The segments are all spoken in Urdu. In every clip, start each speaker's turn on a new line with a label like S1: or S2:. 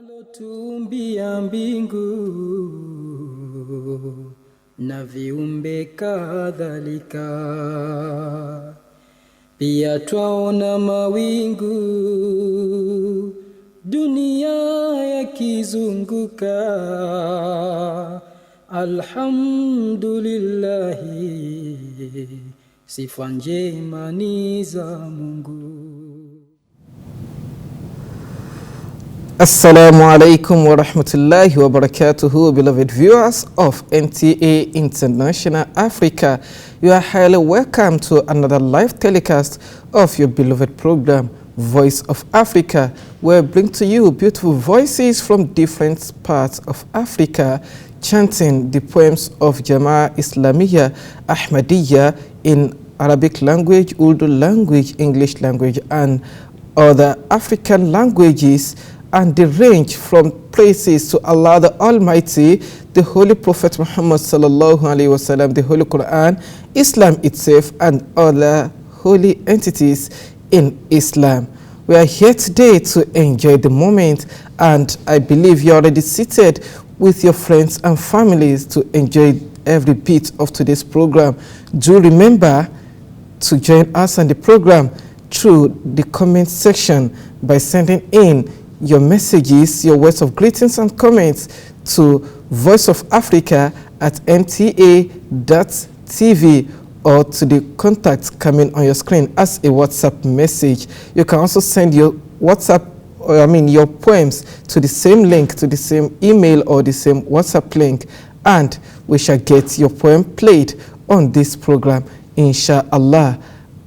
S1: Tumbia mbingu na viumbe kadhalika, pia twaona mawingu dunia yakizunguka. Alhamdulillahi, sifa njema ni za Mungu.
S2: Assalamu alaikum wa rahmatullahi wa barakatuhu, beloved viewers of NTA International Africa. You are highly welcome to another live telecast of your beloved program, Voice of Africa, where we bring to you beautiful voices from different parts of Africa, chanting the poems of Jama'a Islamiyya Ahmadiyya in Arabic language, Urdu language, English language, and other African languages. And they range from praises to Allah the Almighty, the Holy Prophet Muhammad sallallahu alaihi wasallam, the Holy Quran, Islam itself, and other holy entities in Islam. We are here today to enjoy the moment, and I believe you're already seated with your friends and families to enjoy every bit of today's program. Do remember to join us on the program through the comment section by sending in your messages, your words of greetings and comments to voiceofafrica@nta.tv or to the contacts coming on your screen as a WhatsApp message. You can also send your your poems to the same link, to the same email or the same WhatsApp link, and we shall get your poem played on this program, inshallah.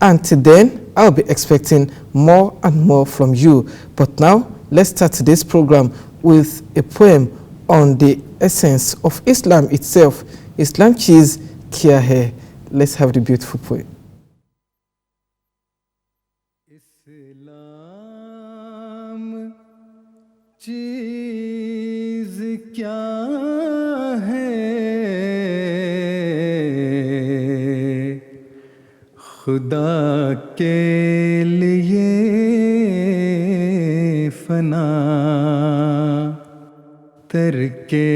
S2: Until then, I'll be expecting more and more from you. But now, let's start today's program with a poem on the essence of Islam itself. Islam cheese kya hai? Let's have the beautiful poem.
S1: Islam cheese kya hai? Khuda ke liye فنا ترکے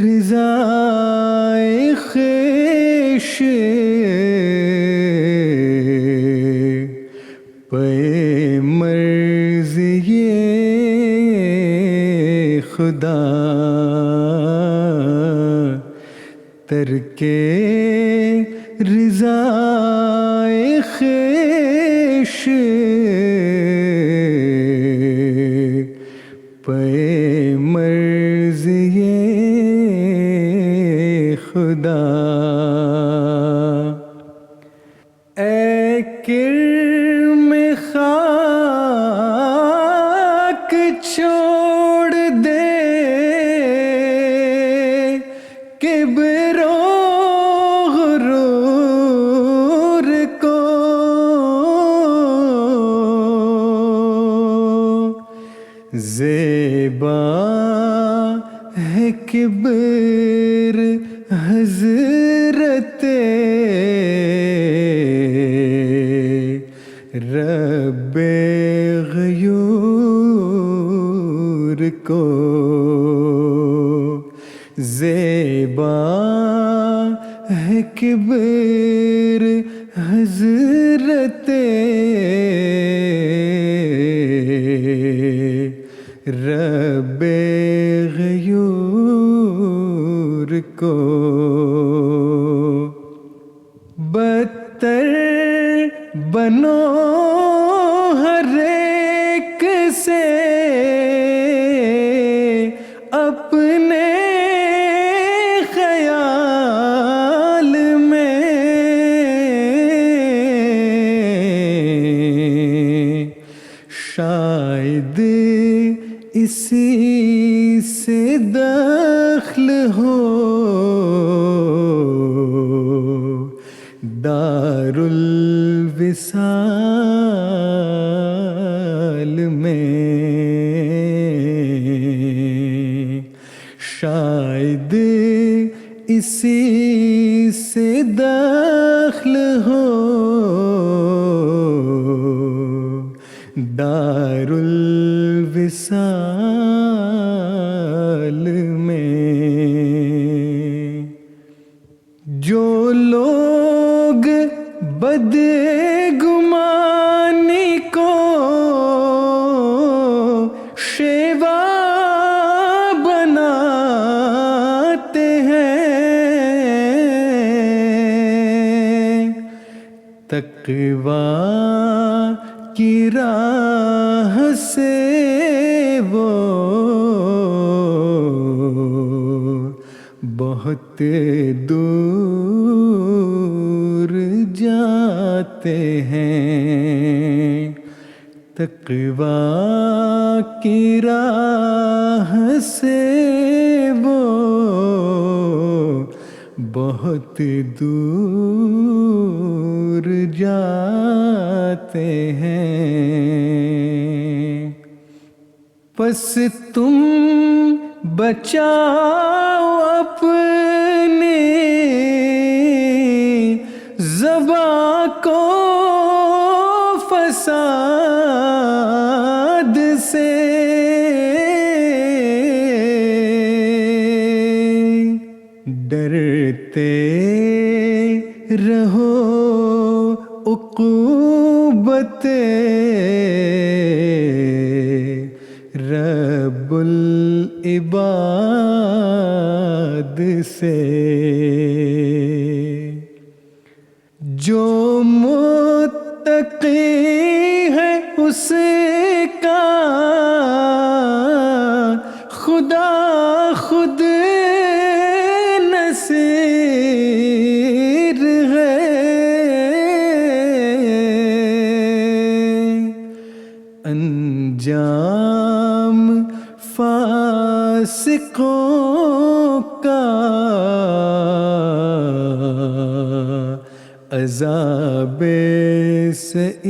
S1: رضائے خویش پے مرضی خدا ترکے رضائے خویش پے مرضی خدا. اے کرم خاک چھوڑ دے کبر و غرور کو، زیبا ہے کبر حضرت رب غیور کو، زیبا ہے کبر حضرت رب غیور کو. بدتر بنو ہر ایک سے اپنے خیال میں، شاید اسی سے دخل ہو دار الوصال میں، شاید اسی سے دخل ہو دار الوصال وصال میں جو لوگ بدگمانی کو شیوا بناتے ہیں، تقویٰ کی راہ سے وہ بہت دور جاتے ہیں، تقویٰ کی راہ سے وہ بہت دور جاتے ہیں۔ پس تم بچاؤ اپنی زبان کو فساد سے، ڈرتے رہو عقوبت رب العباد سے۔ جو متقی ہے اس کا خدا خود نصیر ہے، انجام فاسقوں کا عذاب سعیر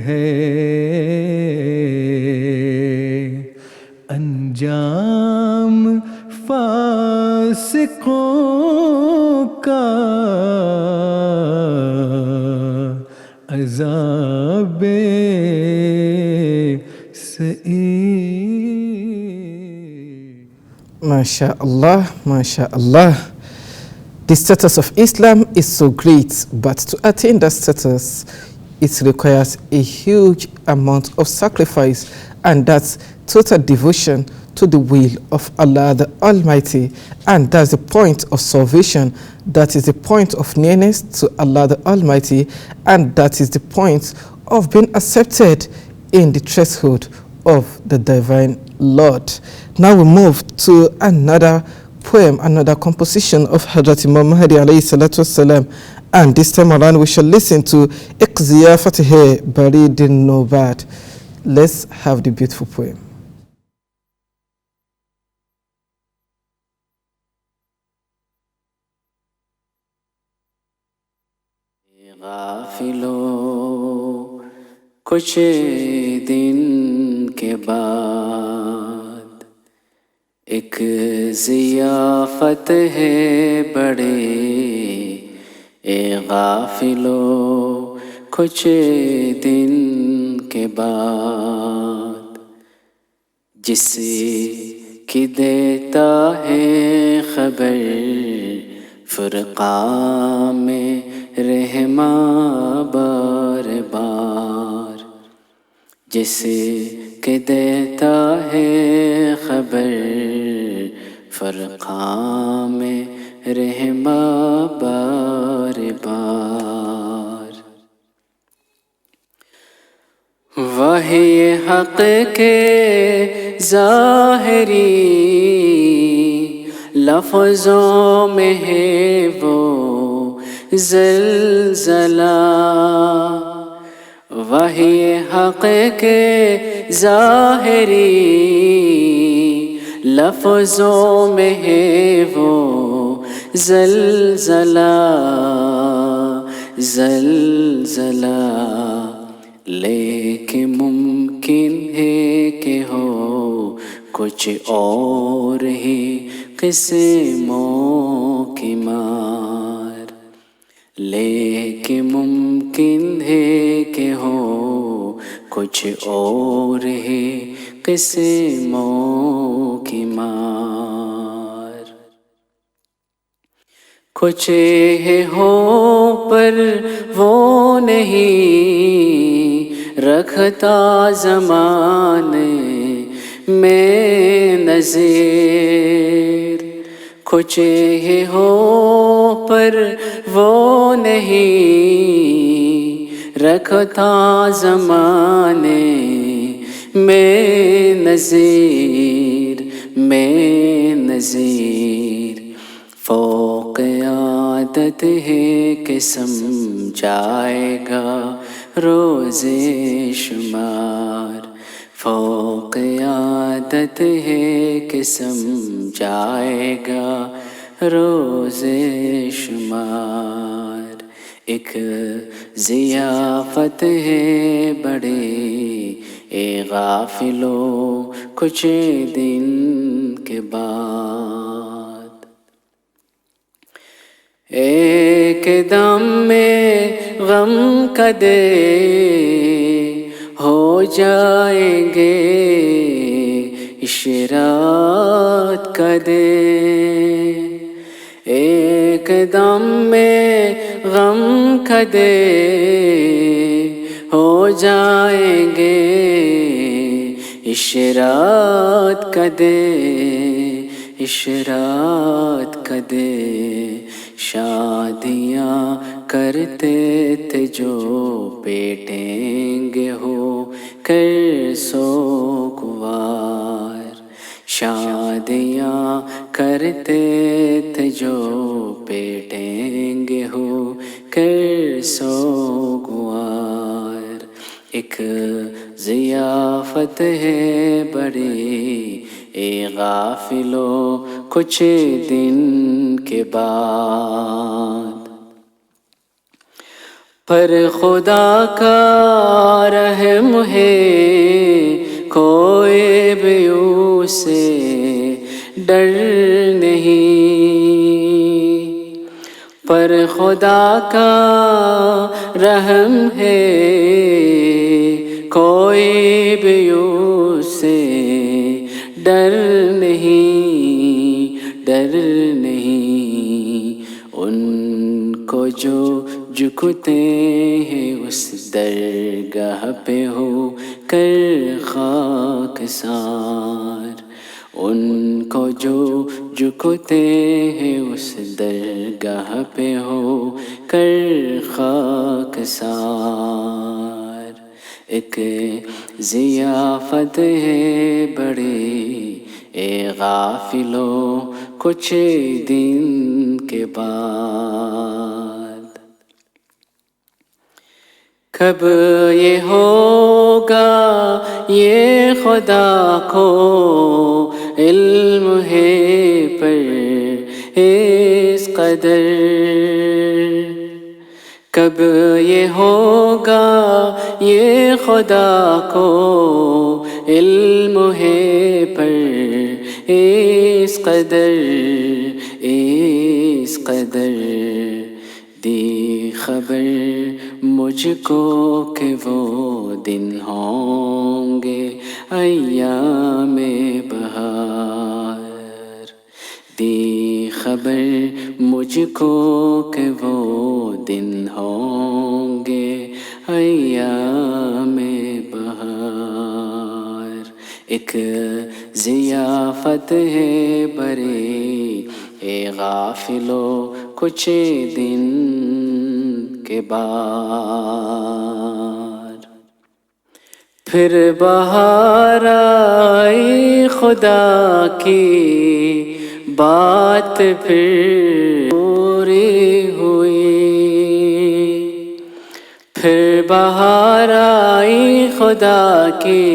S1: ہے، انجام فاسقوں کا عذاب سعیر۔
S2: MashaAllah, MashaAllah. The status of Islam is so great, but to attain that status, it requires a huge amount of sacrifice, and that's total devotion to the will of Allah the Almighty. And that's the point of salvation. That is the point of nearness to Allah the Almighty, and that is the point of being accepted in the threshold of the divine Lord. Now we move to another poem, another composition of Hazrat Imam Mahdi alayhi salatu wassalam, and this time around we shall listen to Iqziya Fatih Baridin Nobad. Let's have the beautiful poem.
S3: غافلو کچھ دن کے بعد ایک ضیافت ہے بڑے، اے غافلو کچھ دن کے بعد، جس کی دیتا ہے خبر فرقان میں رہما بار بار، جس کے دیتا ہے خبر فرقان میں رہما بار بار۔ وحی حق کے ظاہری لفظوں میں ہے وہ زلزلہ، وحی حق کے ظاہری لفظوں میں ہے وہ زلزلہ زلزلہ، لیکن ممکن ہے کہ ہو کچھ اور ہی قسموں کی مار، لیکن ممکن ہے کہ ہو کچھ اور ہے قسموں کی مار۔ کچھ ہے ہو پر وہ نہیں رکھتا زمانے میں نظیر۔ کچھ ہے ہو پر وہ نہیں رکھتا زمانے میں نظیر، میں نظیر۔ فوق عادت ہے کہ سمجھائے گا روز شمار۔ فوق عادت ہے کہ سمجھائے گا روز شمار۔ ایک ضیافت ہے بڑے اے غافلو کچھ دن کے بعد۔ ایک دم میں غم کا دے ہو جائیں گے اشراط کا دے۔ ایک دم میں غم کا دے ہو جائیں گے اشراط کا دے، اشراط کا دے۔ شادیاں کرتے تھے جو بیٹیں گے ہو کر سوگوار۔ شادیاں کرتے تھے جو بیٹیں گے ہو کر سوگوار۔ ایک ضیافت ہے بڑی اے غافلو کچھ دن کے بعد۔ پر خدا کا رحم ہے کوئی بھی اسے ڈر نہیں۔ پر خدا کا رحم ہے کوئی بھی اسے ڈر نہیں، ڈر نہیں۔ ان کو جو جھکتے ہیں اس درگاہ پہ ہو کر خاکسار۔ ان کو جو جھکتے ہیں اس درگاہ پہ ہو کر خاکسار۔ ایک ضیافت ہے بڑی اے غافلو کچھ دن کے بعد۔ کب یہ ہوگا یہ خدا کو علم ہے پر اس قدر۔ کب یہ ہوگا یہ خدا کو علم ہے پر اس قدر، اس قدر۔ دی خبر مجھ کو کہ وہ دن ہوں گے ایام بہار۔ دی خبر مجھ کو کہ وہ دن ہوں گے ایام بہار۔ ایک ضیافت ہے برے اے غافلو کچھ دن کے بعد۔ پھر بہار آئی خدا کی بات پھر پوری ہوئی۔ پھر بہار آئی خدا کی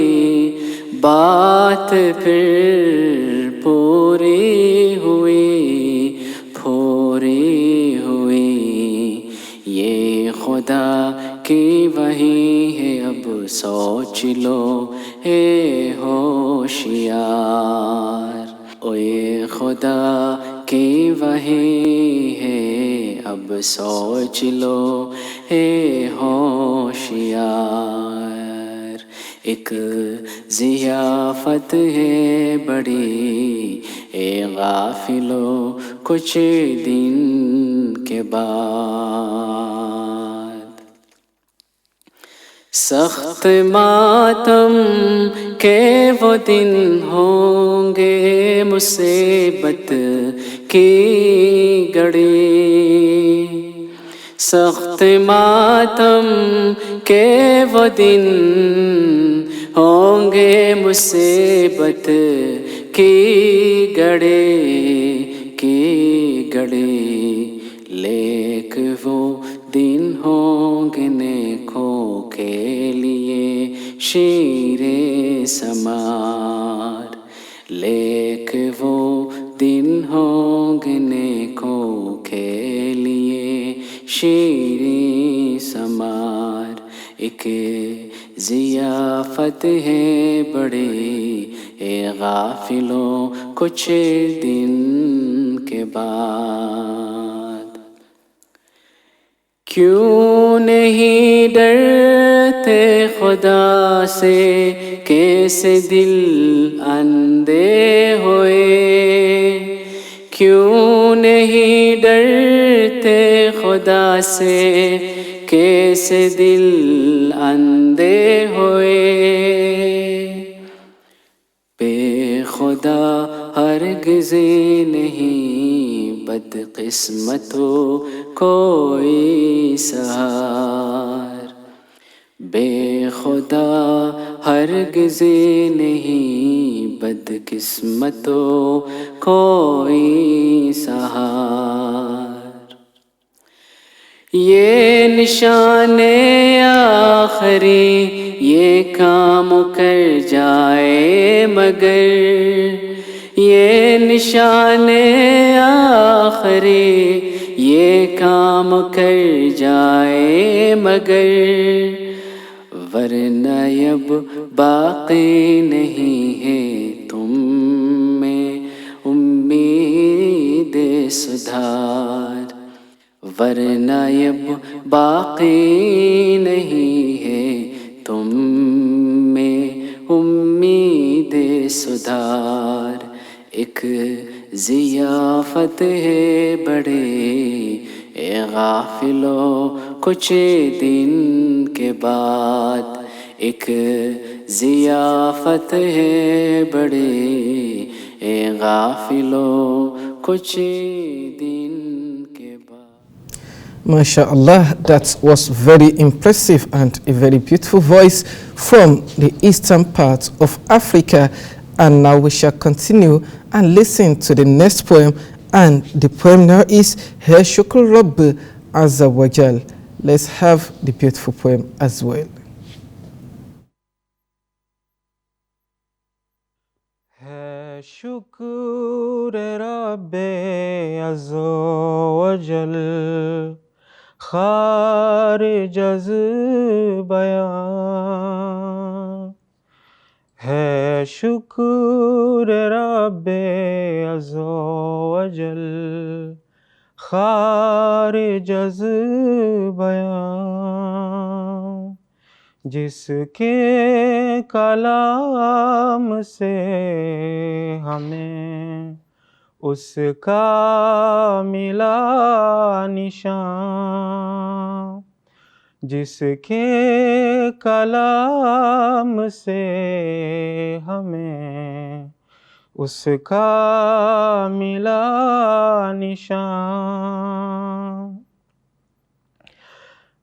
S3: بات پھر پوری ہوئی، پوری ہوئی۔ یہ خدا کی وہی ہے اب سوچ لو اے ہوشیار۔ او یہ خدا کی وہی ہے اب سوچ لو اے ہوشیار۔ ایک ضیافت ہے بڑی اے غافلو کچھ دن کے بعد، سخت ماتم کے وہ دن ہوں گے مصیبت کی گھڑی، سخت ماتم کے وہ دن ہوں گے مصیبت کی گھڑی، لیک وہ دن ہوں گے نیکوں کے لیے شیر ثمار، لیک وہ دن ہوں گے نیکوں کے لیے شیریں ثمار، ایک ضیافت ہے بڑی اے غافلوں کچھ دن کے بعد، کیوں نہیں ڈرتے خدا سے کیسے دل اندھے ہوئے، کیوں نہیں ڈرتے خدا سے کیسے دل اندھے ہوئے، بے خدا ہرگز نہیں بد قسمتوں کوئی سہار، بے خدا ہرگز نہیں بد قسمتوں کوئی سہار، یہ نشان آخری یہ کام کر جائے مگر، یہ نشان آخری یہ کام کر جائے مگر، ورنہ اب باقی نہیں ہے تم میں امید سدھار، ورنہ اب باقی نہیں ہے تم میں امید سدھار، ایک ضیافت ہے بڑے اے غافلو کچھ دن کے بعد، ایک ضیافت ہے بڑے اے غافلو کچھ دن کے بعد۔
S2: MashaAllah, that was very impressive and a very beautiful voice from the eastern part of Africa. And now we shall continue and listen to the next poem, and the poem now is Her Shukr Rabb Azza wa Jal. Let's have the beautiful poem as well.
S1: ہے شکر رب عز و جل خارج از بیان، ہے شکر رب عز و جل خارج از بیان، جس کے کلام سے ہمیں اس کا ملا نشان، جس کے کلام سے ہمیں اس کا ملا نشان،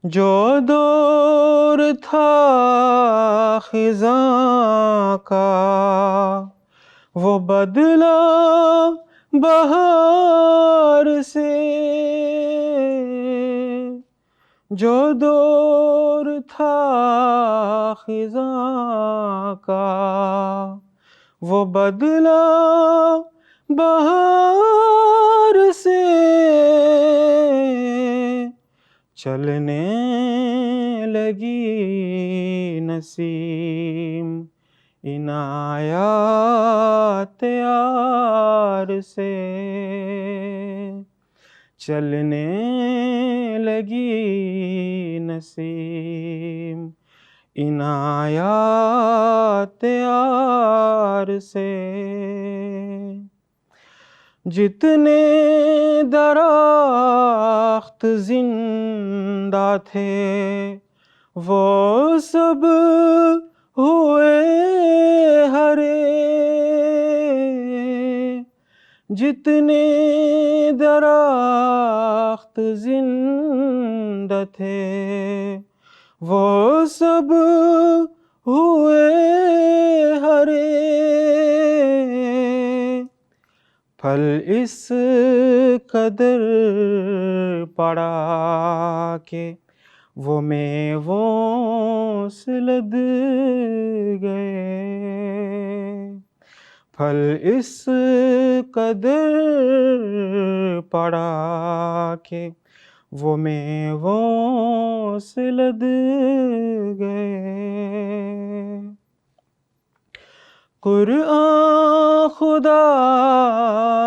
S1: جو دور تھا خزاں کا وہ بدلا بہار سے، جو دور تھا خزاں کا وہ بدلا بہار سے، چلنے لگی نسیم عنایات یار سے، چلنے لگی نسیم عنایات یار سے جتنے درخت زندہ تھے وہ سب ہوئے ہرے، جتنے درخت زندہ تھے وہ سب ہوئے ہرے، پھل اس قدر پڑا کہ وہ میووں سے لد گئے، پھل اس قدر پڑا کہ وہ میووں سے لد گئے۔ قرآن خدا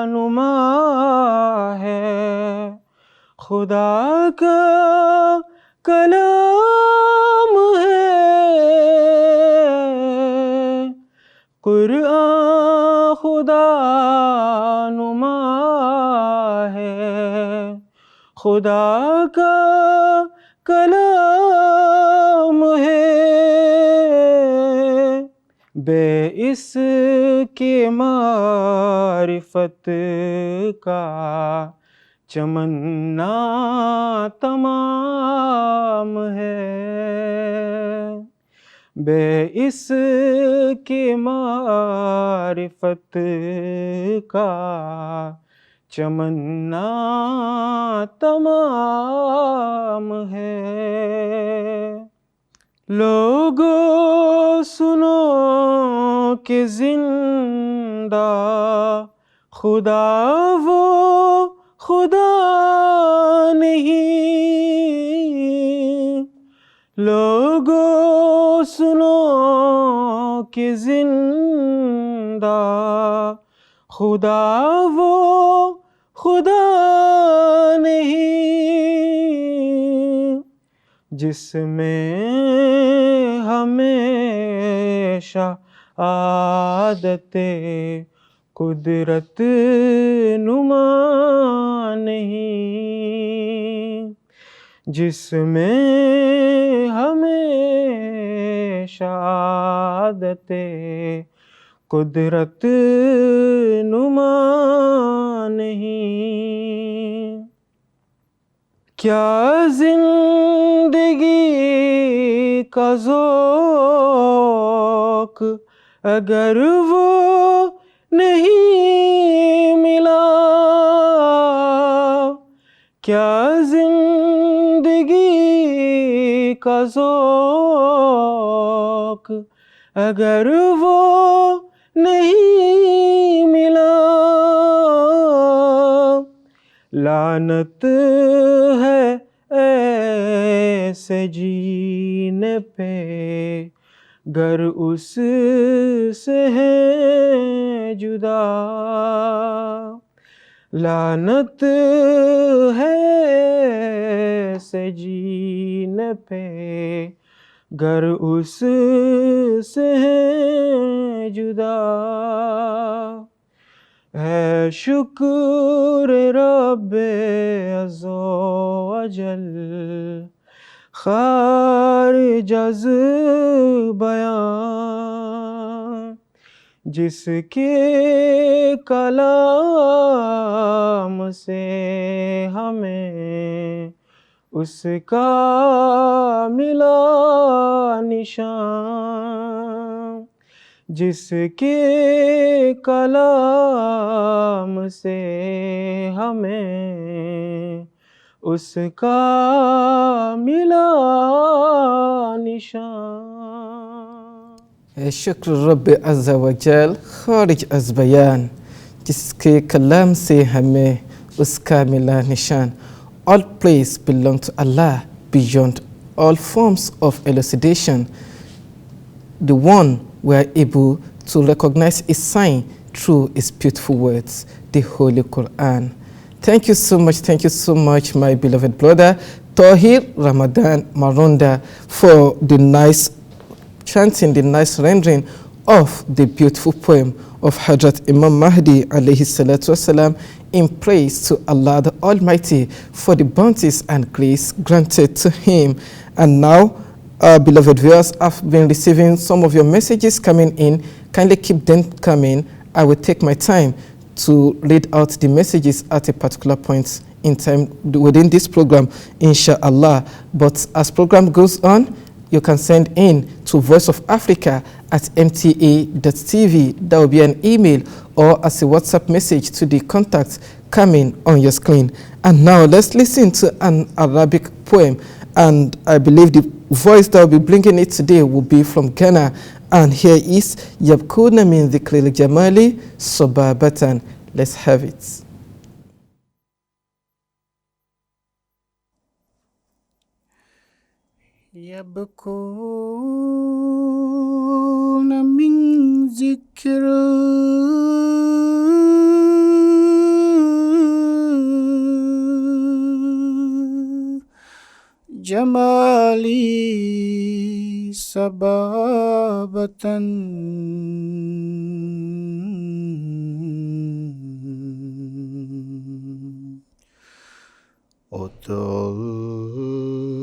S1: نما ہے، خدا کا کلام ہے، قرآن خدا نما ہے، خدا کا کلام ہے، بے اس کی معرفت کا چمن تمام ہے، بے اس کی معرفت کا چمن تمام ہے۔ لوگو سنو کہ زندہ خدا وہ خدا نہیں، لوگو سنو کہ زندہ خدا وہ خدا نہیں، جس میں ہمیشہ عادت قدرت نما نہیں، جس میں ہمیشہ عادت قدرت نما نہیں۔ کیا زندگی کا ذوق اگر وہ نہیں ملا، کیا زندگی کا ذوق اگر وہ نہیں ملا، لعنت ہے ایسے جینے پہ گر اس سے ہے جدا، لعنت ہے ایسے جینے پہ گر اس سے ہے جدا، ہے شکر رب عز و جل خارج از بیان، جس کے کلام سے ہمیں اس کا ملا نشان، جس کے کلام سے ہمیں اس کا ملا نشان۔
S2: شکر رب عز و جل خارج از بیان، جس کے کلام سے ہمیں اس کا ملا نشان۔ All praise belongs to Allah beyond all forms of elucidation. The one we are able to recognize His sign through His beautiful words, the Holy Quran. Thank you so much, my beloved brother Tahir Ramadan Maronda, for the nice chanting the nice rendering of the beautiful poem of Hajrat Imam Mahdi alayhi salatu wasalam in praise to Allah the Almighty for the bounties and grace granted to him. And now, beloved viewers, I've been receiving some of your messages coming in. Kindly keep them coming. I will take my time to read out the messages at a particular point in time within this program, inshallah. But as program goes on, you can send in to Voice of Africa at mta.tv. That will be an email or as a WhatsApp message to the contacts coming on your screen. And now let's listen to an Arabic poem. And I believe the voice that will be bringing it today will be from Ghana. And here is Yabkuna min dhikril jamali sobabatan. Let's have it.
S4: يبكون من ذكر جمالي سبابة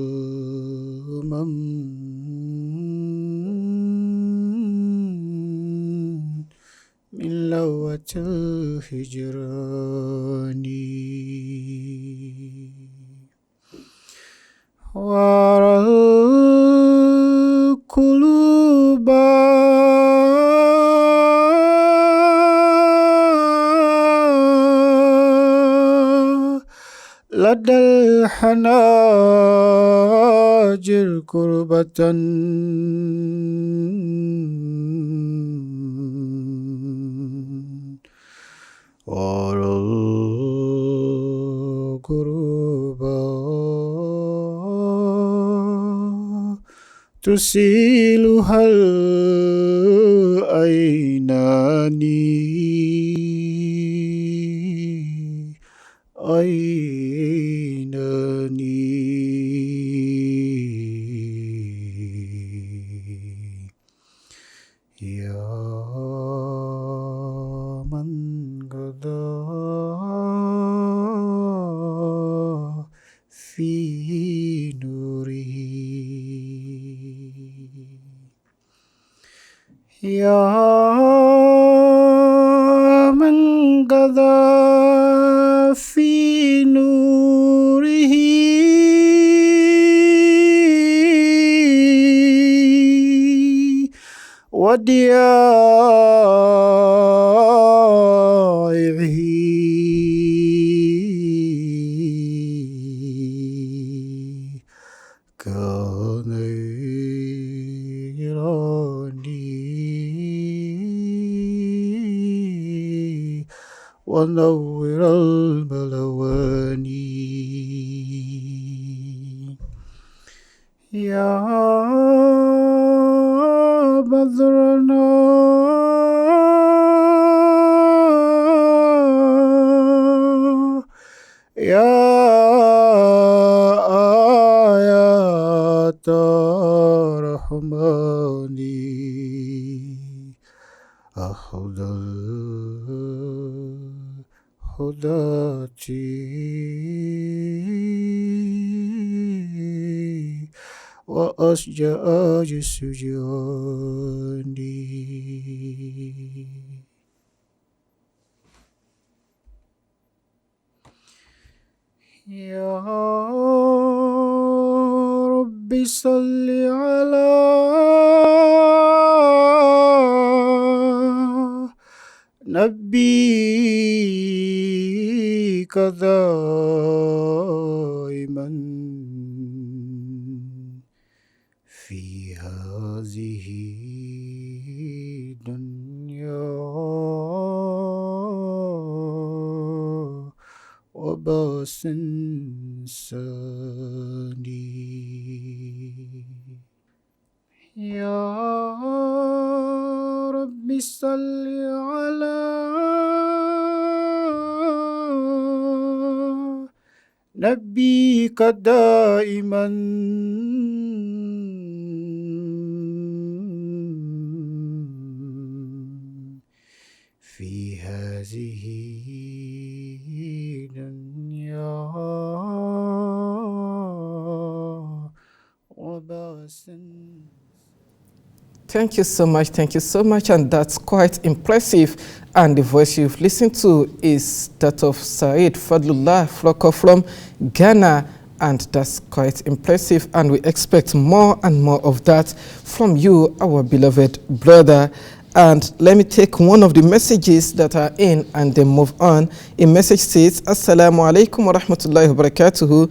S4: وظلما من لوة الهجران وأرى القلوب لدى الحناجر كربة وأرى الغروب تسيلها العينان يا من غدا في نوره يا من غدا في نوره وديائه كان يراني ونور الملواني يا بدرنا يا آيات رحماني أخذ الهداتي وأشجاج السجاني يا رب صل على نبيك دائما في هذه الدنيا وباس ثاني يا رب صل على نبيك دائما في هذه دنيا وبأس.
S2: Thank you so much. Thank you so much. And that's quite impressive. And the voice you've listened to is that of Said Fadlullah Floko from Ghana. And that's quite impressive. And we expect more and more of that from you, our beloved brother. And let me take one of the messages that are in and then move on. A message says, Assalamu alaikum wa rahmatullahi wa barakatuhu.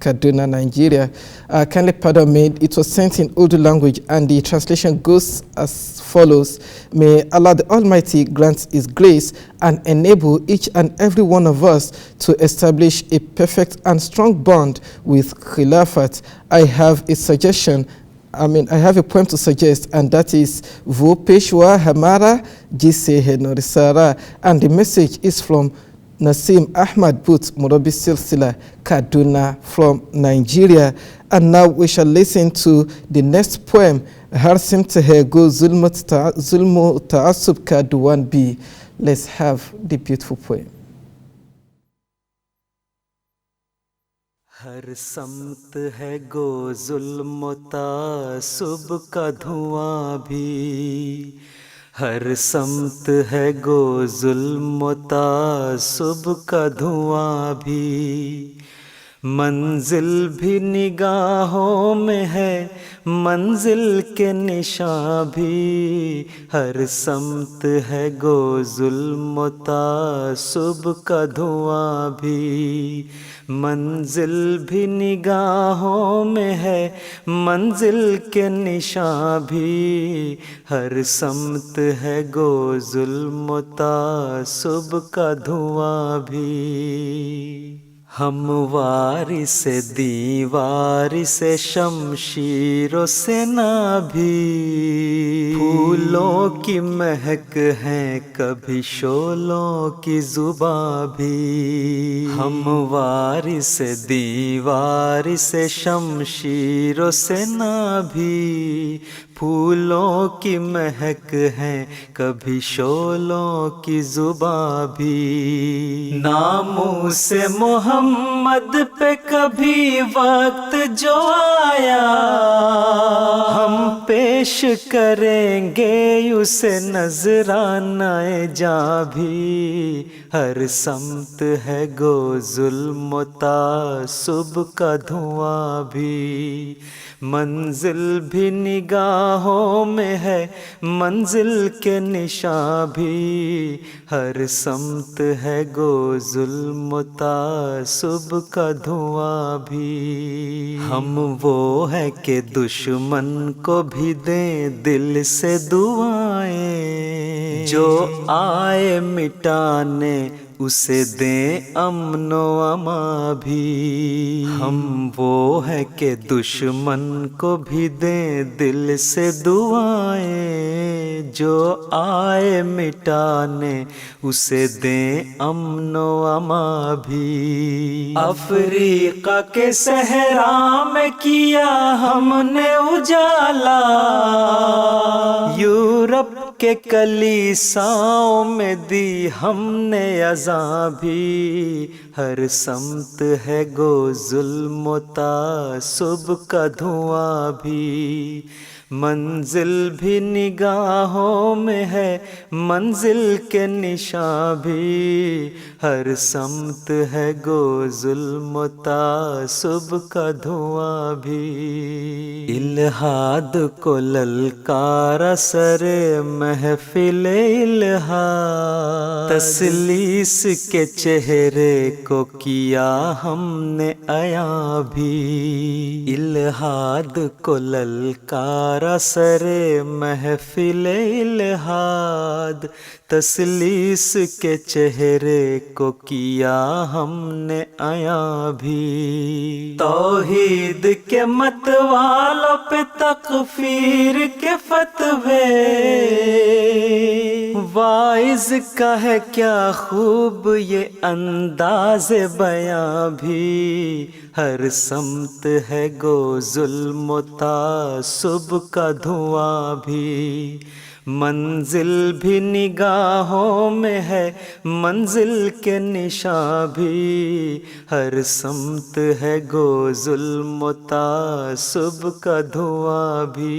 S2: Kaduna, Nigeria. Kindly pardon me, it was sent in Urdu language and the translation goes as follows. May Allah the Almighty grant His grace and enable each and every one of us to establish a perfect and strong bond with Khilafat. I have a suggestion. I have a poem to suggest, and that is Wo Peshwa Hamara Jise Hai Norisara. And the message is from Nasim Ahmad But Murabi Silsila Kaduna from Nigeria. And now we shall listen to the next poem, Har Simtehe Go Zulmu Ta'asub Kaduwan B. Let's have the beautiful poem.
S3: ہر سمت ہے گو ظلم و تعصب کا دھواں بھی، ہر سمت ہے گو ظلم و تعصب کا دھواں بھی، منزل بھی نگاہوں میں ہے منزل کے نشاں بھی، ہر سمت ہے گو ظلم و تعصب کا دھواں بھی، منزل بھی نگاہوں میں ہے منزل کے نشاں بھی، ہر سمت ہے گو ظلم و تعصب کا دھواں بھی، ہموار سے دیوار سے شمشیر و سنا بھی، پھولوں کی مہک ہے کبھی شعلوں کی زباں بھی، ہموار سے دیوار سے شمشیر و سنا بھی، پھولوں کی مہک ہے کبھی شعلوں کی زباں بھی، ناموس محمد پہ کبھی وقت جو آیا ہم پیش کریں گے اسے نذرانہ جاں بھی، ہر سمت ہے گو ظلم و تعصب کا دھواں بھی، منزل بھی نگاہوں میں ہے منزل کے نشاں بھی، ہر سمت ہے گو ظلم و تعصب کا دھواں بھی، ہم وہ ہے کہ دشمن کو بھی دیں دل سے دعائیں، جو آئے مٹانے اسے دیں امن و امان بھی، ہم وہ ہے کہ دشمن کو بھی دیں دل سے دعائیں، جو آئے مٹانے اسے دیں امن و امان بھی، افریقہ کے صحرا میں کیا ہم نے اجالا، یورپ کے کلیساؤں میں دی ہم نے اذاں بھی، ہر سمت ہے گو ظلم و تعصب کا دھواں بھی، منزل بھی نگاہوں میں ہے منزل کے نشاں بھی، ہر سمت ہے گو ظلم و تعصب کا دھواں بھی، الہاد کو للکارا سر محفل الہاد، تسلیس کے چہرے کو کیا ہم نے عیاں بھی، الہاد کو للکارا اتارا سرے محفل الہاد، تسلیس کے چہرے کو کیا ہم نے عیاں بھی، توحید کے مت والوں پہ تکفیر کے فتوے، واعظ کا ہے کیا خوب یہ انداز بیاں بھی، ہر سمت ہے گو ظلم و تعصب کا دھواں بھی، منزل بھی نگاہوں میں ہے منزل کے نشاں بھی، ہر سمت ہے گو ظلم و تعصب کا دھواں بھی،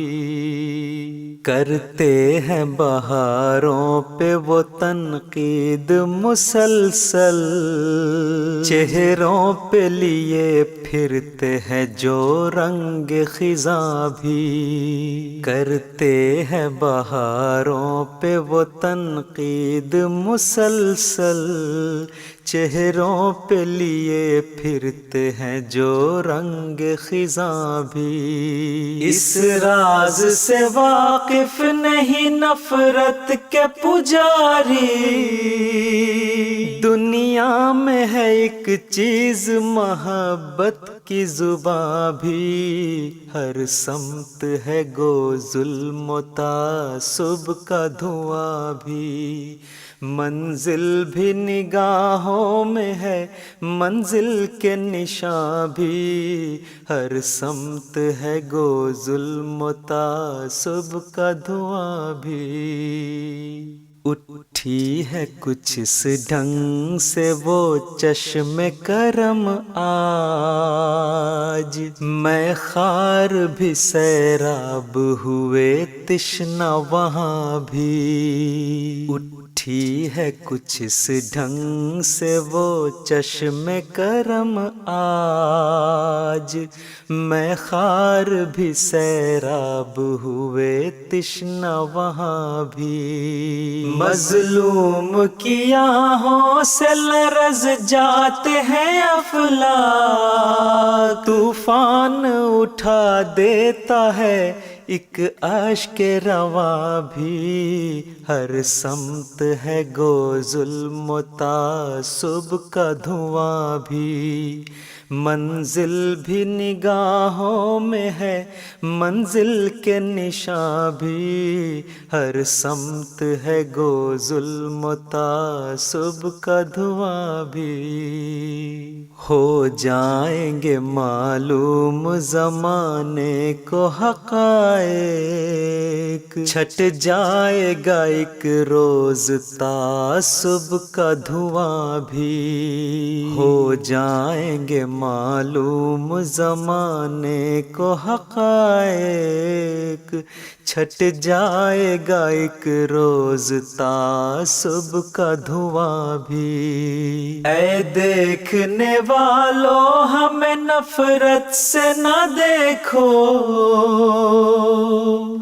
S3: کرتے ہیں بہاروں پہ وہ تنقید مسلسل، چہروں پہ لیے پھرتے ہیں جو رنگ خزاں بھی، کرتے ہیں بہاروں پہ وہ تنقید مسلسل، چہروں پہ لیے پھرتے ہیں جو رنگ خزاں بھی، اس راز سے واقف نہیں نفرت کے پجاری، دنیا میں ہے ایک چیز محبت کی زباں بھی، ہر سمت ہے گو ظلم و تعصب کا دھواں بھی، منزل بھی نگاہوں میں ہے منزل کے نشاں بھی، ہر سمت ہے گو ظلم و تعصب کا دھواں بھی، اٹھی ہے کچھ اس ڈھنگ سے وہ چشم کرم آج، میں خار بھی سیراب ہوئے تشنا وہاں بھی، اٹھی ہے کچھ اس ڈھنگ سے وہ چشم کرم آج، میں خار بھی سیراب ہوئے تشنا وہاں بھی، مظلوم کی آہوں سے لرز جاتے ہیں افلاک، طوفان اٹھا دیتا ہے ایک اشک رواں بھی، ہر سمت ہے گو ظلم و تعصب کا دھواں بھی، منزل بھی نگاہوں میں ہے منزل کے نشاں بھی، ہر سمت ہے گو ظلم و تعصب کا دھواں بھی، ہو جائیں گے معلوم زمانے کو حقائق، چھٹ جائے گا ایک روز تعصب کا دھواں بھی، ہو جائیں گے معلوم زمانے کو حقائق، چھٹ جائے گا ایک روز تعصب کا دھواں بھی، اے دیکھنے والو ہمیں نفرت سے نہ دیکھو،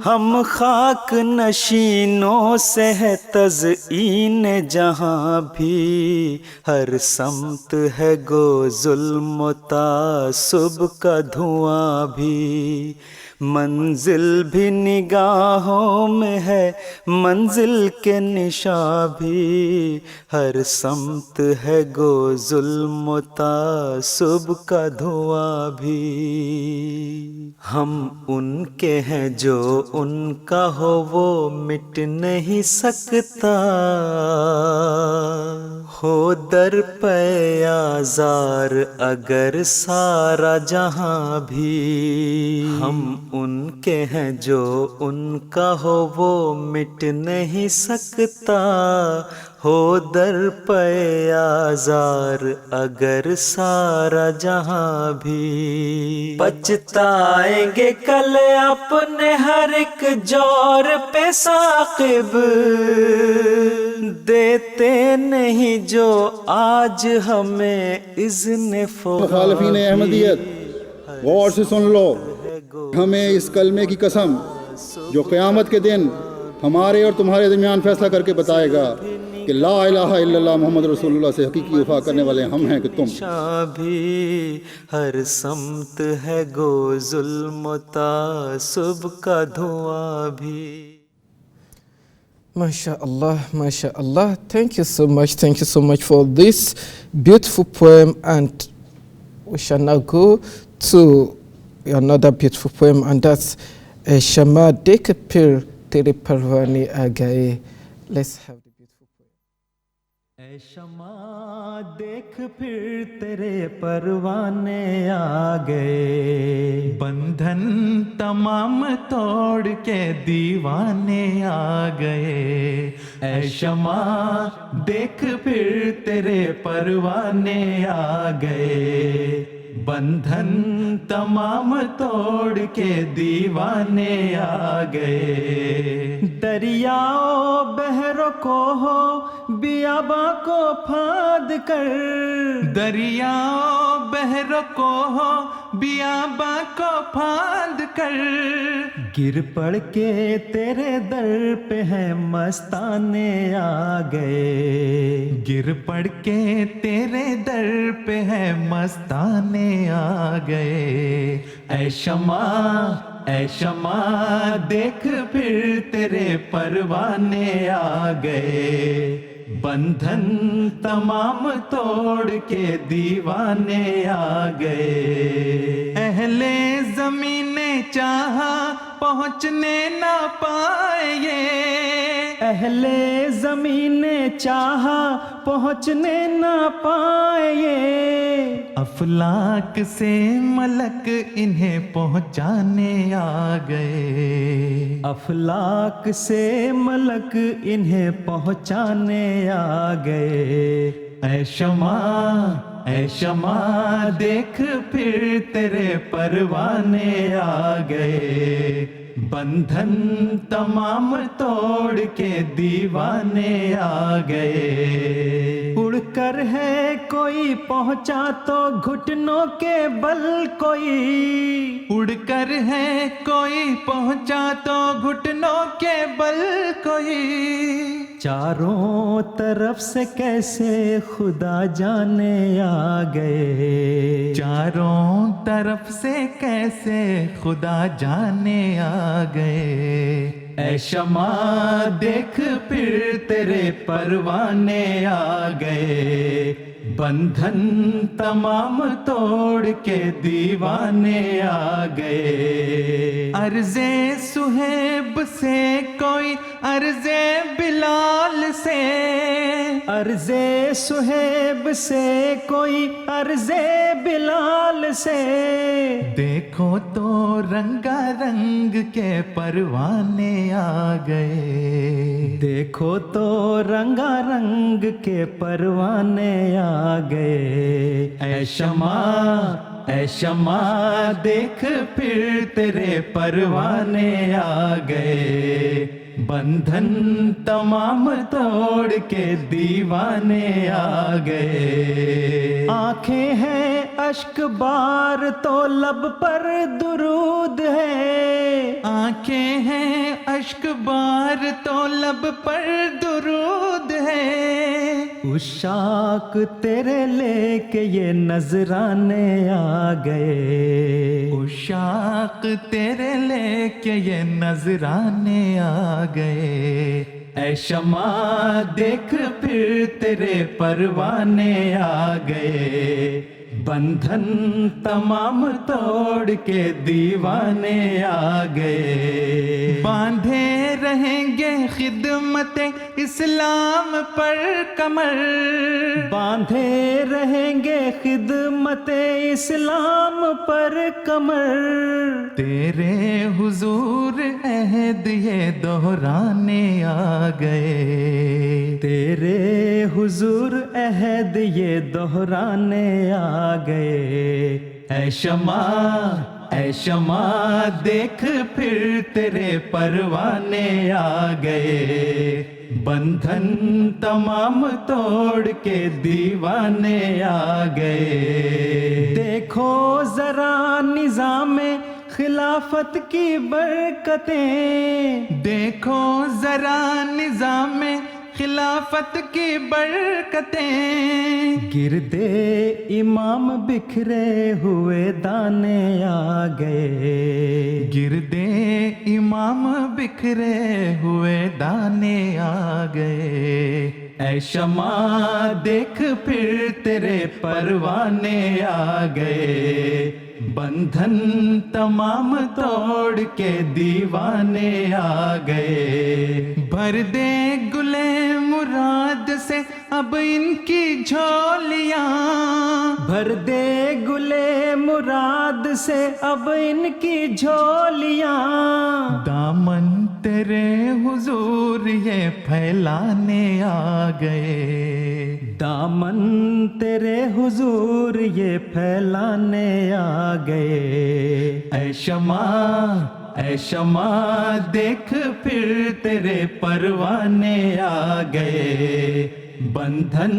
S3: ہم خاک نشینوں سے ہے تزئین جہاں بھی، ہر سمت ہے گو ظلم و تعصب کا دھواں بھی، منزل بھی نگاہوں میں ہے منزل کے نشاں بھی، ہر سمت ہے گو ظلم و تعصب کا دھواں بھی، ہم ان کے ہیں جو ان کا ہو وہ مٹ نہیں سکتا، ہو در پہ آزار اگر سارا جہاں بھی، ہم ان کے ہیں جو ان کا ہو وہ مٹ نہیں سکتا، ہو در پہ آزار اگر سارا جہاں بھی، پچھتائیں گے کل اپنے ہر ایک جور پہ ثاقب، دیتے نہیں جو آج ہمیں اذن
S5: مخالفین احمدیت غور سے سن لو، ہمیں اس کلمے کی قسم جو قیامت کے دن ہمارے اور تمہارے درمیان فیصلہ کر کے بتائے گا، کہ لا الہ الا اللہ محمد رسول اللہ سے حقیقی وفا کرنے والے ہم ہیں کہ تم.
S3: شاہ بھی ہر سمت ہے گو ظلم و تعصب کا دھواں بھی.
S2: MashaAllah, MashaAllah. Thank you so much for this beautiful poem. And we shall now go to another beautiful poem, and that's Shama Dekh Pir Tere Parvane Aa Gaye. Let's have the beautiful poem.
S3: اے شمع دیکھ پھر تیرے پروانے آ گئے, بندھن تمام توڑ کے دیوانے آ گئے. اے شمع دیکھ پھر تیرے پروانے آ گئے, بندھن تمام توڑ کے دیوانے آ گئے. دریاؤ بحر کو ہو بیاباں کو پھاند کر, دریاؤ بحر کو ہو بیاباں کو پھاند کر, گر پڑ کے تیرے در پہ ہیں مستانے آ گئے, گر پڑ کے تیرے در پہ ہیں مستانے آ گئے. اے شمع دیکھ پھر تیرے پروانے آ گئے, بندھن تمام توڑ کے دیوانے آ گئے. اہل زمین نے چاہا پہنچنے نہ پائے یہ, اہل زمین نے چاہا پہنچنے نہ پائے یہ, افلاک سے ملک انہیں پہنچانے آ گئے, افلاک سے ملک انہیں پہنچانے آ گئے. اے شمع دیکھ پھر تیرے پروانے آ گئے, بندھن تمام توڑ کے دیوانے آ گئے. اڑ کر ہے کوئی پہنچا تو گھٹنوں کے بل کوئی, اڑ کر ہے کوئی پہنچا تو گھٹنوں کے بل کوئی, چاروں طرف سے کیسے خدا جانے آ گئے, چاروں طرف سے کیسے خدا جانے آ گئے. اے شمع دیکھ پھر تیرے پروانے آ گئے, بندھن تمام توڑ کے دیوانے آ گئے. عرض صہیب سے کوئی عرض بلال سے, عرض صہیب سے کوئی عرض بلال سے, دیکھو تو رنگا رنگ کے پروانے آ گئے, دیکھو تو رنگا رنگ کے پروانے آ گئے. اے شمع دیکھ پھر تیرے پروانے آ گئے, بندھن تمام توڑ کے دیوانے آ گئے. آنکھیں ہیں اشک بار تو لب پر درود ہے, آنکھیں ہیں اشک بار تو لب پر درود ہے, عشاق تیرے لے کے یہ نذرانے آ گئے, عشاق تیرے لے کے یہ نذرانے آ گئے. اے شمع دیکھ پھر تیرے پروانے آ گئے, بندھن تمام توڑ کے دیوانے آ گئے. باندھے رہیں گے خدمت اسلام پر کمر, باندھے رہیں گے خدمت اسلام پر کمر, تیرے حضور عہد یہ دہرانے آ گئے, تیرے حضور عہد یہ دہرانے آ گئے. اے شمع دیکھ پھر تیرے پروانے آ گئے, بندھن تمام توڑ کے دیوانے آ گئے. دیکھو ذرا نظام خلافت کی برکتیں, دیکھو ذرا نظام خلافت کی برکتیں، گردے امام بکھرے ہوئے دانے آ گئے، گردے امام بکھرے ہوئے دانے آ گئے، اے شمع دیکھ پھر تیرے پروانے آ گئے، بندھن تمام توڑ کے دیوانے آ گئے، بھر دے گلے مراد سے اب ان کی جھولیاں، بھر دے گلے مراد سے اب ان کی جھولیاں، دامن تیرے حضور یہ پھیلانے آ گئے، دامن تیرے حضور یہ پھیلانے آ گئے، اے شمع اے شمع دیکھ پھر تیرے پروانے آ گئے، بندھن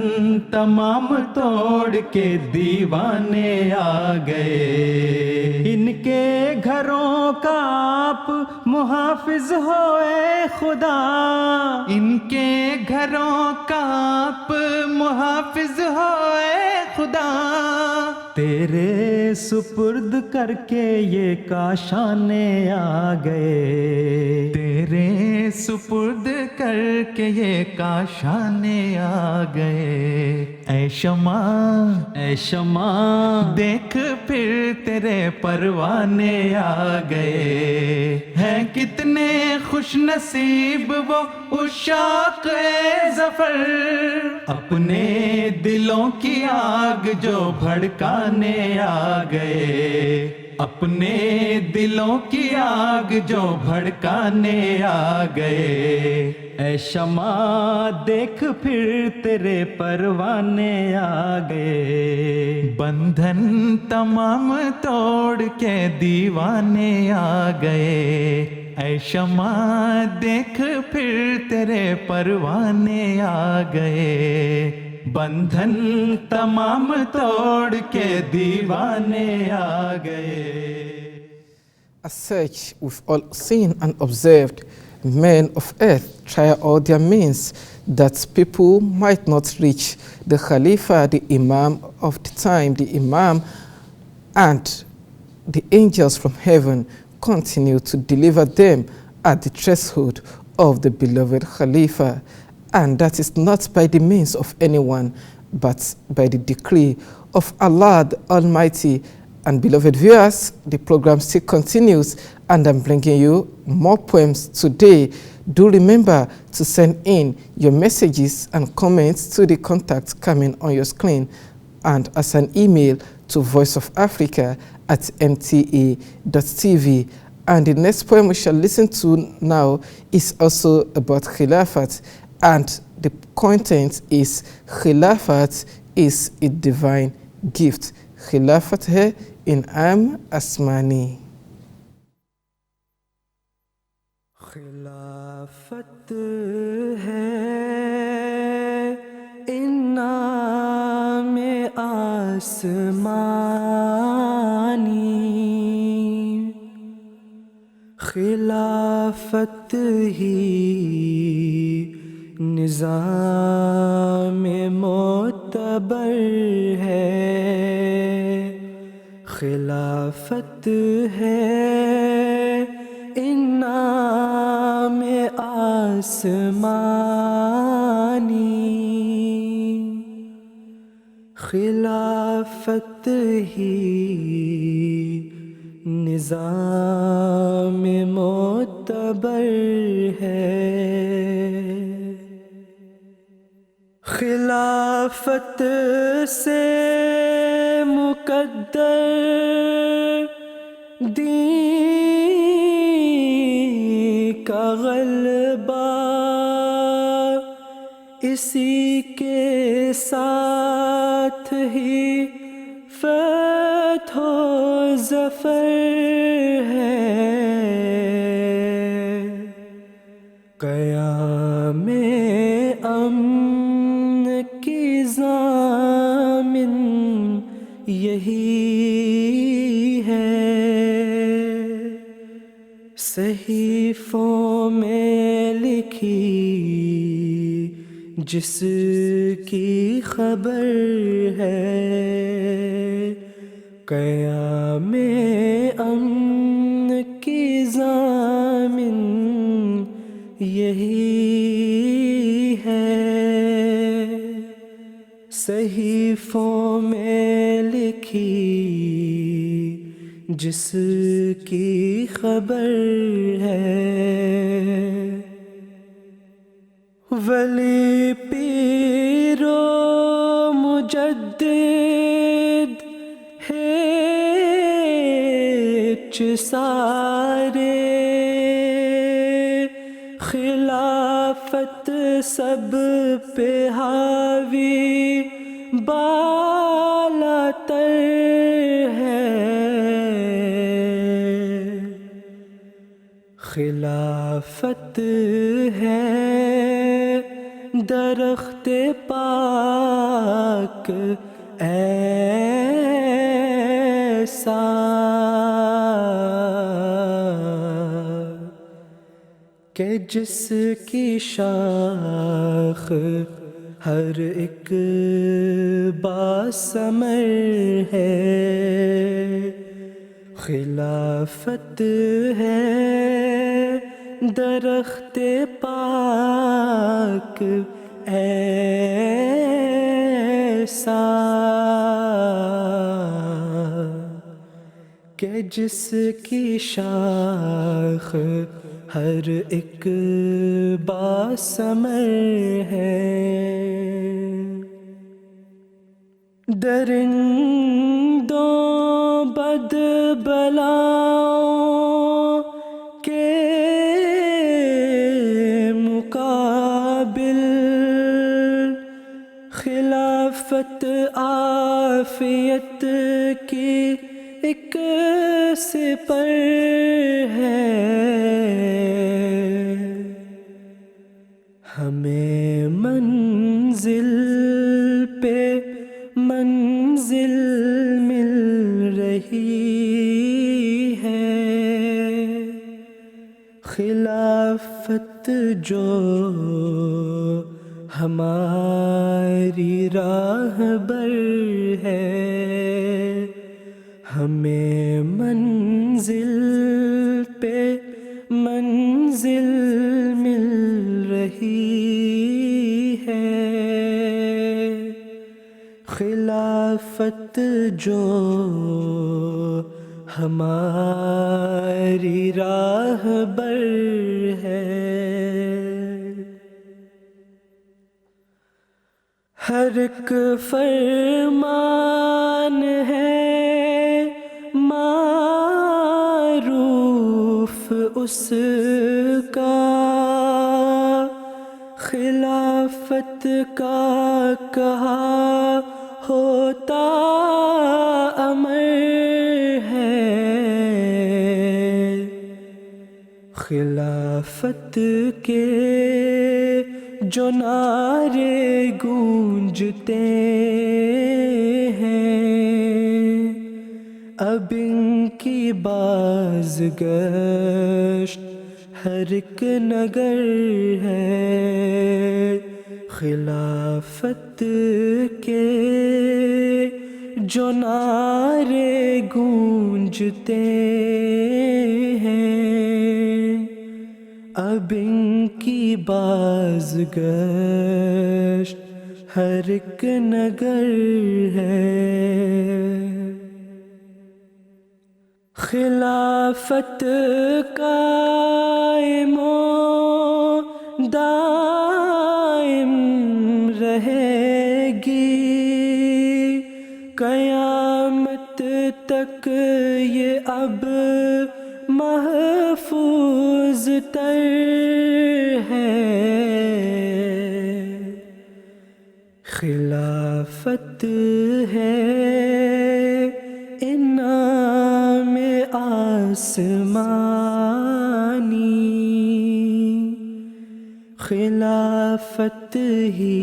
S3: تمام توڑ کے دیوانے آ گئے، ان کے گھروں کا آپ محافظ ہو اے خدا، ان کے گھروں کا آپ محافظ ہو اے خدا، تیرے سپرد کر کے یہ کاشانے آ گئے، تیرے سپرد کر کے یہ کاشانے آ گئے، اے شمع اے شمع دیکھ پھر تیرے پروانے آ گئے، ہیں کتنے خوش نصیب وہ عشاق ظفر، اپنے دلوں کی آگ جو بھڑکانے آ گئے، اپنے دلوں کی آگ جو بھڑکانے آ گئے، اے شمع دیکھ پھر تیرے پروانے آ گئے، بندھن تمام توڑ کے دیوانے آ گئے، اے شمع دیکھ پھر تیرے پروانے آ گئے، بندھن تمام توڑ کے دیوانے آ گئے۔
S2: As such, we've all seen and observed men of earth try all their means that people might not reach the Khalifa, the Imam of the time, the Imam, and the angels from heaven continue to deliver them at the threshold of the beloved Khalifa. And that is not by the means of anyone, but by the decree of Allah the Almighty. And beloved viewers, the program still continues, and I'm bringing you more poems today. Do remember to send in your messages and comments to the contacts coming on your screen and as an email to voiceofafrica@nta.tv. And the next poem we shall listen to now is also about Khilafat, and the content is Khilafat is a divine gift. Khilafat hai in'am asmani.
S1: خلافت ہے انعام آسمانی، خلافت ہی نظام معتبر ہے، خلافت ہے انعام آسمانی، خلافت ہی نظام معتبر ہے، خلافت سے مقدر دین کا غلبہ، اسی کے ساتھ ہی فتح و ظفر ہے، قیام امن کی ضامن یہی ہے، صحیفوں میں لکھی جس کی خبر ہے قیام امن کی ضامن یہی ہے، صحیفوں میں لکھی جس کی خبر ہے، ولی پیر و مجدد ہیچ سارے، خلافت سب پہ حاوی بالا تر ہے، خلافت ہے درخت پاک ایسا کہ جس کی شاخ ہر ایک باثمر ہے، خلافت ہے درخت پاک ایسا کہ جس کی شاخ ہر ایک باثمر ہے، درندوں بدبلاؤں کے مقابل خلافت عافیت کی ایک سپر ہے، ہمیں منزل پہ منزل مل رہی ہے، خلافت جو ہماری راہبر ہے، ہمیں منزل پہ منزل مل رہی ہے، خلافت جو ہماری راہبر ہے، ہر ایک فرمان ہے معروف اس کا، خلافت کا کہا ہوتا امر ہے، خلافت کے جو نعرے گونجتے ہیں، اب ان کی بازگشت ہر ایک نگر ہے، خلافت کے جو نعرے گونجتے ہیں، اب ان کی بازگشت ہر ایک نگر ہے، خلافت قائم و دائم رہے گی، قیامت تک یہ اب محفوظ تر ہے، خلافت ہے انعام آسمانی، خلافت ہی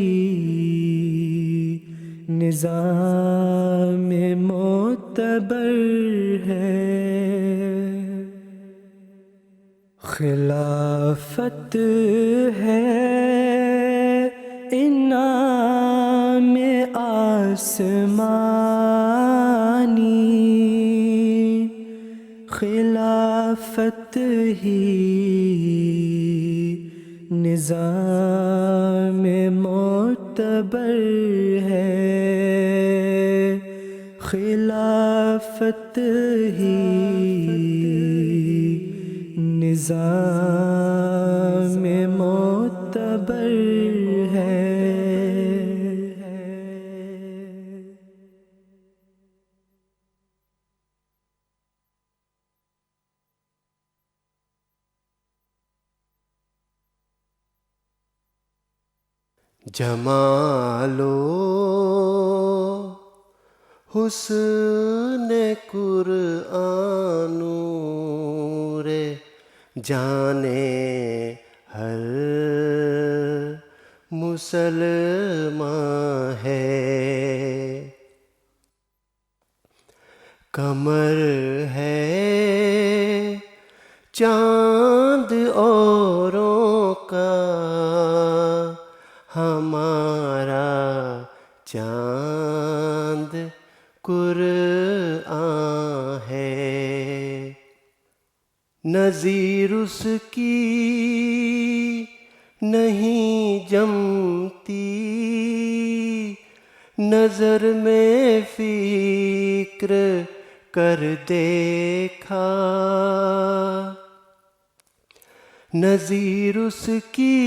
S1: نظام معتبر ہے، خلافت ہے انعام آسمانی خلافت ہی نظام معتبر ہے خلافت ہی نظام معتبر ہے
S6: جمالو حسن قرآن نور جانے ہر مسلمان ہے کمر ہے چاند اوروں کا ہمارا چاند قرآن ہے نظیر اس کی نہیں جمتی نظر میں فکر کر دیکھا نظیر اس کی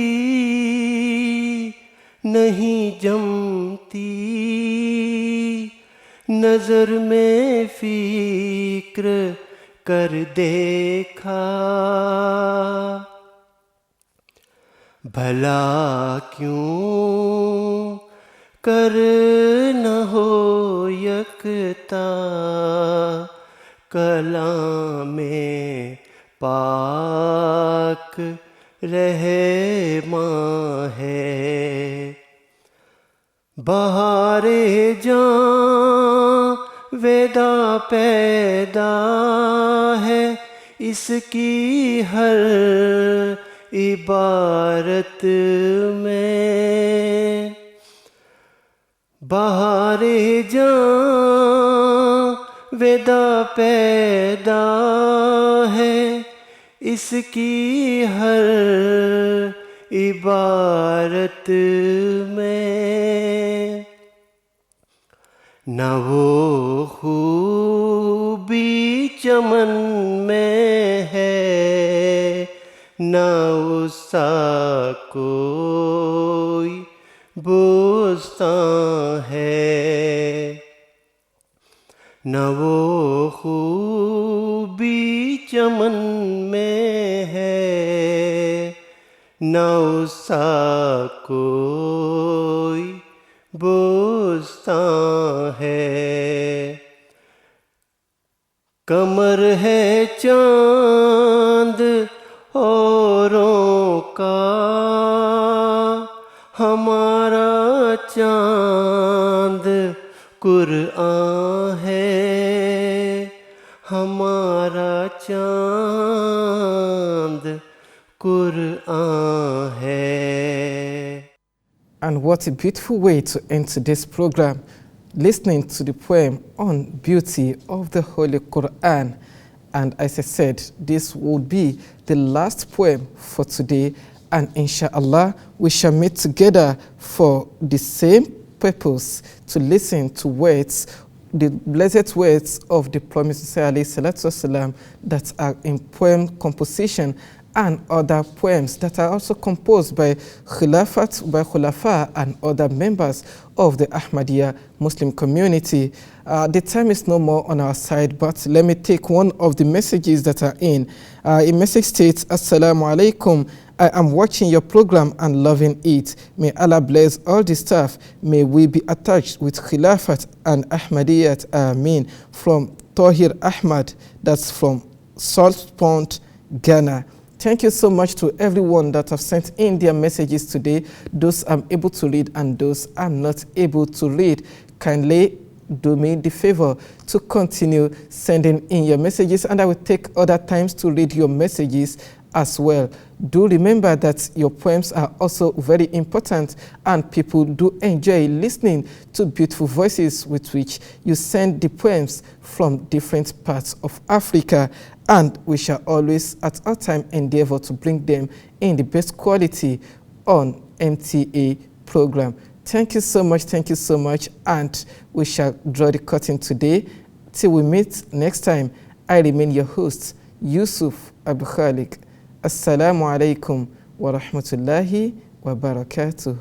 S6: نہیں جمتی نظر میں فکر کر دیکھا بھلا کیوں کر نہ ہو یکتا کلام پاک رحماں ہے بہار جاں ویدا پیدا ہے اس کی ہر عبارت میں بہار جاں ویدا پیدا ہے اس کی ہر عبارت میں نہ وہ خوبی چمن میں ہے نہ اس سا کوئی بوستان ہے نہ وہ خوبی چمن میں ہے نہ اس سا کوئی بوستان ہے کمر ہے چاند اوروں کا ہمارا چاند قرآن ہے ہمارا چاند قرآن ہے.
S2: And what a beautiful way to end today's program, listening to the poem on beauty of the Holy Quran. And as I said, this would be the last poem for today, and inshallah we shall meet together for the same purpose, to listen to words, the blessed words of the Promised Messiah that are in poem composition and other poems that are also composed by Khulafa and other members of the Ahmadiyya Muslim community. The time is no more on our side, but let me take one of the messages that are in. A message states, Assalamu alaikum. I am watching your program and loving it. May Allah bless all the staff. May we be attached with Khilafat and Ahmadiyyat. Ameen. From Tahir Ahmad, that's from Salt Pond, Ghana. Thank you so much to everyone that have sent in their messages today. Those I'm able to read and those I'm not able to read. Kindly do me the favor to continue sending in your messages, and I will take other times to read your messages as well. Do remember that your poems are also very important, and people do enjoy listening to beautiful voices with which you send the poems from different parts of Africa, and we shall always at our time endeavor to bring them in the best quality on MTA program. Thank you so much, and we shall draw the curtain today. Till we meet next time, I remain your host, Yusuf Abu Khalik. Assalamu alaikum wa rahmatullahi wa barakatuh.